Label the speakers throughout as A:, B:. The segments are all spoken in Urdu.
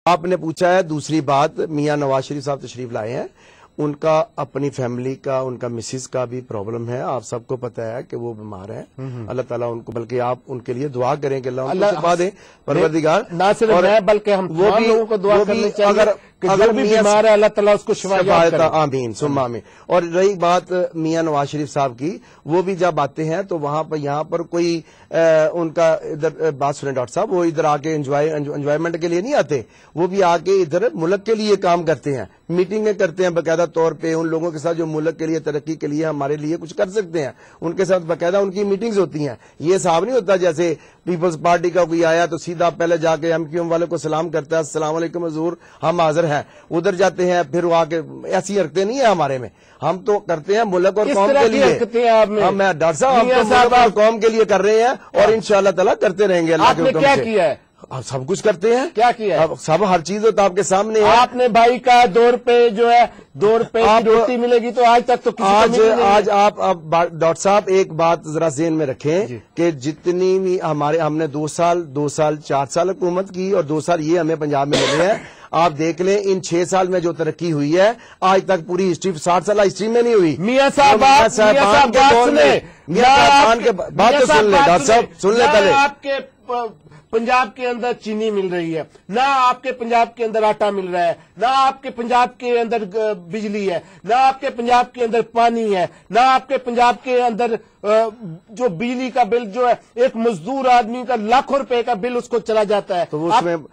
A: آپ نے پوچھا ہے دوسری بات، میاں نواز شریف صاحب تشریف لائے ہیں، ان کا اپنی فیملی کا، ان کا مسز کا بھی پرابلم ہے، آپ سب کو پتا ہے کہ وہ بیمار ہے. اللہ تعالیٰ ان کو، بلکہ آپ ان کے لیے دعا کریں کہ اللہ ان کو شفا دے پروردگار.
B: نہ صرف میں بلکہ ہم تمام لوگوں کو دعا کرنی چاہیے کہ جو بھی بیمار ہے اللہ تعالیٰ اس کو شفا عطا،
A: آمین ثم آمین. اور رہی بات میاں نواز شریف صاحب کی، وہ بھی جب آتے ہیں تو وہاں پر یہاں پر کوئی ان کا ادھر بات سنیں ڈاکٹر صاحب، وہ ادھر آ کے انجوائمنٹ کے لیے نہیں آتے، وہ بھی آ کے ادھر ملک کے لیے کام کرتے ہیں، میٹنگیں کرتے ہیں باقاعدہ طور پہ ان لوگوں کے ساتھ جو ملک کے لیے ترقی کے لیے ہمارے لیے کچھ کر سکتے ہیں، ان کے ساتھ باقاعدہ ان کی میٹنگز ہوتی ہیں. یہ حساب نہیں ہوتا جیسے پیپلز پارٹی کا کوئی آیا تو سیدھا پہلے جا کے ایم کیو ایم والے کو سلام کرتا ہے، السلام علیکم حضور ہم حاضر ہیں، ادھر جاتے ہیں پھر وہ آ کے ایسی حرکتیں نہیں ہیں ہمارے میں. ہم تو کرتے ہیں ملک اور قوم کے لیے. ہم ڈاکٹر صاحب ہم تو ملک اور قوم کے لیے کر رہے ہیں اور انشاءاللہ تعالیٰ کرتے رہیں گے. اللہ کے حکم سے.
B: کیا کیا ہے؟
A: آپ سب کچھ کرتے ہیں.
B: کیا کیا ہے؟
A: سب ہر چیز ہوتا آپ کے سامنے ہے.
B: آپ نے بھائی کا 2 روپے جو ہے 2 روپے کی روٹی ملے گی تو آج تک تو
A: آج آپ ڈاکٹر صاحب ایک بات ذرا ذہن میں رکھیں کہ جتنی بھی ہم نے 2 سال 4 سال حکومت کی اور 2 سال یہ ہمیں پنجاب میں ملے ہیں. آپ دیکھ لیں ان 6 سال میں جو ترقی ہوئی ہے آج تک پوری ہسٹری 60 سالہ ہسٹری میں نہیں ہوئی.
B: میاں صاحب بات سن لیں
A: ڈاکٹر صاحب سن لیں پہلے.
B: آپ کے پنجاب کے اندر چینی مل رہی ہے، نہ آپ کے پنجاب کے اندر آٹا مل رہا ہے، نہ آپ کے پنجاب کے اندر بجلی ہے، نہ آپ کے پنجاب کے اندر پانی ہے، نہ آپ کے پنجاب کے اندر جو بجلی کا بل جو ہے ایک مزدور آدمی کا لاکھوں روپے کا بل اس کو چلا جاتا ہے.
A: تو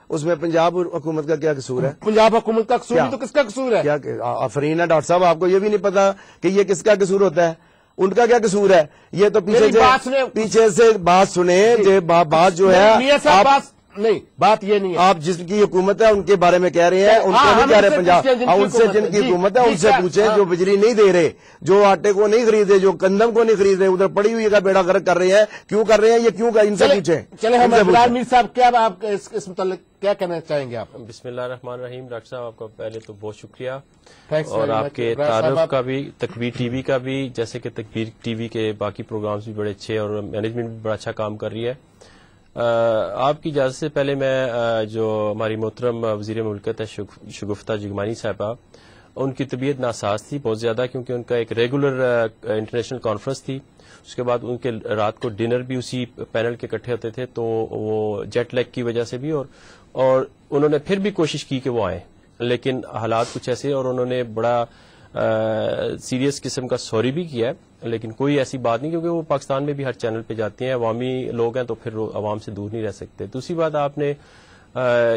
A: اس میں پنجاب حکومت کا کیا قصور ہے؟
B: پنجاب حکومت کا قصور ہے تو کس کا قصور ہے؟
A: کیا آفرین ہے ڈاکٹر صاحب، آپ کو یہ بھی نہیں پتا کہ یہ کس کا قصور ہوتا ہے؟ ان کا کیا قصور ہے؟ یہ تو پیچھے سے بات سنیں، بات جو ہے
B: نہیں، بات یہ نہیں ہے.
A: آپ جس کی حکومت ہے ان کے بارے میں کہہ رہے ہیں، ان کو نہیں کہہ رہے پنجاب. ان سے جن کی حکومت ہے ان سے پوچھیں جو بجلی نہیں دے رہے، جو آٹے کو نہیں خریدے، جو گندم کو نہیں خرید رہے، ادھر پڑی ہوئی کا بیڑا غرق کر رہے ہیں، کیوں کر رہے ہیں یہ، کیوں ان سے پوچھیں.
B: چلے بلال میر صاحب کیا آپ اس متعلق کیا کہنا چاہیں گے؟ آپ
C: بسم اللہ الرحمن الرحیم. ڈاکٹر صاحب آپ کا پہلے تو بہت شکریہ، اور آپ کے تعارف کا بھی، تکبیر ٹی وی کا بھی، جیسے کہ تکبیر ٹی وی کے باقی پروگرامز بھی بڑے اچھے اور مینجمنٹ بھی بڑا اچھا کام کر رہی ہے. آپ کی اجازت سے پہلے میں جو ہماری محترم وزیر مملکت ہے شگفتہ جگمانی صاحبہ، ان کی طبیعت ناساز تھی بہت زیادہ، کیونکہ ان کا ایک ریگولر انٹرنیشنل کانفرنس تھی. اس کے بعد ان کے رات کو ڈنر بھی اسی پینل کے اکٹھے ہوتے تھے، تو وہ جیٹ لیگ کی وجہ سے بھی اور انہوں نے پھر بھی کوشش کی کہ وہ آئیں، لیکن حالات کچھ ایسے، اور انہوں نے بڑا سیریس قسم کا سوری بھی کیا ہے، لیکن کوئی ایسی بات نہیں، کیونکہ وہ پاکستان میں بھی ہر چینل پہ جاتی ہیں، عوامی لوگ ہیں تو پھر عوام سے دور نہیں رہ سکتے. دوسری بات آپ نے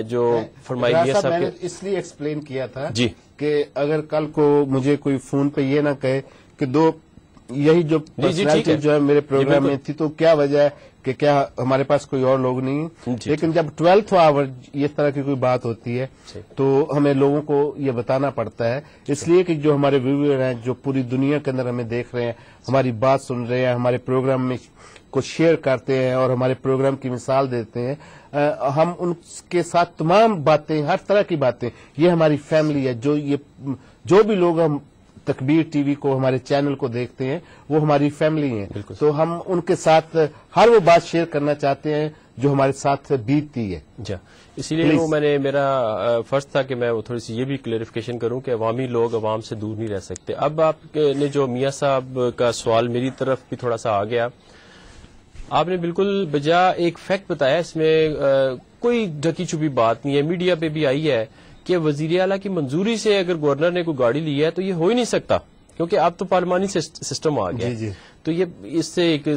C: جو فرمائی ہے
B: میں نے اس لیے ایکسپلین کیا تھا
C: جی
B: کہ اگر کل کو مجھے کوئی فون پہ یہ نہ کہے کہ یہی جو پرسنالٹی جو ہے میرے پروگرام میں تھی، تو کیا وجہ ہے کہ کیا ہمارے پاس کوئی اور لوگ نہیں ہیں؟ لیکن جب 12th آور اس طرح کی کوئی بات ہوتی ہے تو ہمیں لوگوں کو یہ بتانا پڑتا ہے، اس لیے کہ جو ہمارے ویور ہیں، جو پوری دنیا کے اندر ہمیں دیکھ رہے ہیں، ہماری بات سن رہے ہیں، ہمارے پروگرام میں کو شیئر کرتے ہیں اور ہمارے پروگرام کی مثال دیتے ہیں، ہم ان کے ساتھ تمام باتیں، ہر طرح کی باتیں، یہ ہماری فیملی ہے. جو بھی لوگ ہم تکبیر ٹی وی کو، ہمارے چینل کو دیکھتے ہیں، وہ ہماری فیملی ہیں، تو ہم ان کے ساتھ ہر وہ بات شیئر کرنا چاہتے ہیں جو ہمارے ساتھ بیتتی ہے.
C: جی، اسی لیے وہ میرا فرض تھا کہ میں وہ تھوڑی سی یہ بھی کلیریفیکیشن کروں کہ عوامی لوگ عوام سے دور نہیں رہ سکتے. اب آپ نے جو میاں صاحب کا سوال میری طرف بھی تھوڑا سا آ گیا، آپ نے بالکل بجا ایک فیکٹ بتایا، اس میں کوئی ڈھکی چھپی بات نہیں ہے، میڈیا پہ بھی آئی ہے کہ وزیر اعلیٰ کی منظوری سے اگر گورنر نے کوئی گاڑی لی ہے تو یہ ہو ہی نہیں سکتا، کیونکہ اب تو پارلیمانی سسٹم آ گیا. تو یہ اس سے ایک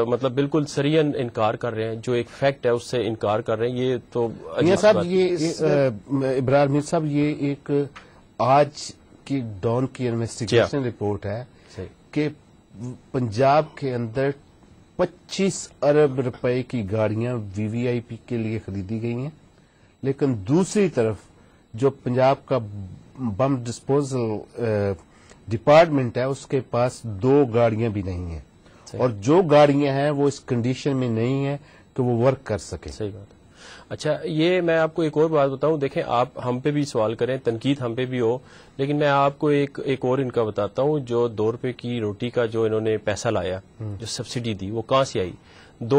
C: مطلب بالکل سریعن انکار کر رہے ہیں، جو ایک فیکٹ ہے اس سے انکار کر رہے ہیں. یہ تو
B: میاں صاحب، یہ ابرار میر صاحب، یہ ایک آج کی ڈان کی انویسٹیگیشن رپورٹ ہے کہ پنجاب کے اندر 25 ارب روپے کی گاڑیاں VVIP کے لیے خریدی گئی ہیں، لیکن دوسری طرف جو پنجاب کا بم ڈسپوزل ڈپارٹمنٹ ہے اس کے پاس 2 گاڑیاں بھی نہیں ہیں، اور جو گاڑیاں ہیں وہ اس کنڈیشن میں نہیں ہیں کہ وہ ورک کر سکے.
C: صحیح بات ہے. اچھا، یہ میں آپ کو ایک اور بات بتاؤں، دیکھیں آپ ہم پہ بھی سوال کریں، تنقید ہم پہ بھی ہو، لیکن میں آپ کو ایک اور ان کا بتاتا ہوں. جو 2 روپے کی روٹی کا جو انہوں نے پیسہ لایا، جو سبسڈی دی، وہ کہاں سے آئی؟ 2